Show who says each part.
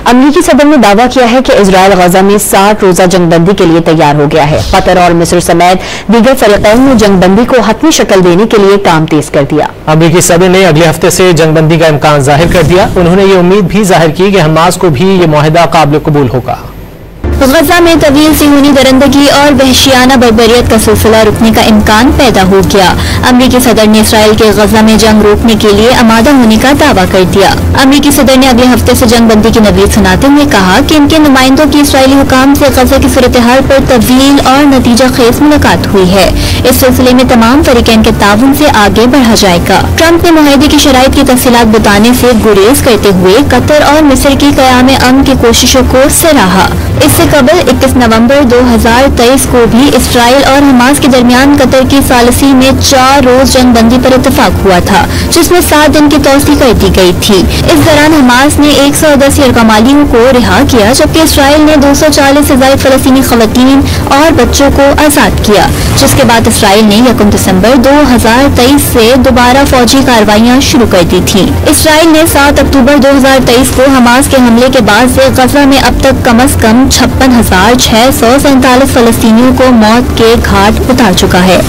Speaker 1: امریکی صدر نے دعویٰ کیا ہے کہ اسرائیل غزہ میں 60 روزہ جنگ بندی کے لیے تیار ہو گیا ہے۔ قطر اور مصر سمیت دیگر فریقین نے جنگ بندی کو حتمی شکل دینے کے لیے کام تیز کر دیا۔
Speaker 2: امریکی صدر نے اگلے ہفتے سے جنگ بندی کا امکان ظاہر کر دیا۔ انہوں نے یہ امید بھی ظاہر کی کہ حماس کو بھی یہ معاہدہ قابل قبول ہوگا۔
Speaker 3: غزہ میں طویل صہیونی درندگی اور وحشیانہ بربریت کا سلسلہ رکنے کا امکان پیدا ہو گیا۔ امریکی صدر نے اسرائیل کے غزہ میں جنگ روکنے کے لیے آمادہ ہونے کا دعویٰ کر دیا۔ امریکی صدر نے اگلے ہفتے سے جنگ بندی کی نوید سناتے ہوئے کہا کہ ان کے نمائندوں کی اسرائیلی حکام سے غزہ کی صورتحال پر طویل اور نتیجہ خیز ملاقات ہوئی ہے۔ اس سلسلے میں تمام فریقین کے تعاون سے آگے بڑھا جائے گا۔ ٹرمپ نے معاہدے کی شرائط کی تفصیلات بتانے سے گریز کرتے ہوئے قطر اور مصر کی قیام امن کی کوششوں کو سراہا۔ اس سے قبل 21 نومبر 2023 کو بھی اسرائیل اور حماس کے درمیان قطر کی ثالثی میں 4 روز جنگ بندی پر اتفاق ہوا تھا، جس میں 7 دن کی توسیع کر دی گئی تھی۔ اس دوران حماس نے 110 یرغمالیوں کو رہا کیا، جبکہ اسرائیل نے 240 سے زائد فلسطینی خواتین اور بچوں کو آزاد کیا، جس کے بعد اسرائیل نے 1 دسمبر 2023 سے دوبارہ فوجی کارروائیاں شروع کر دی تھیں۔ اسرائیل نے 7 اکتوبر 2023 کو حماس کے حملے کے بعد سے غزہ میں اب تک کم از کم 56,647 فلسطینیوں کو موت کے گھاٹ اتار چکا ہے۔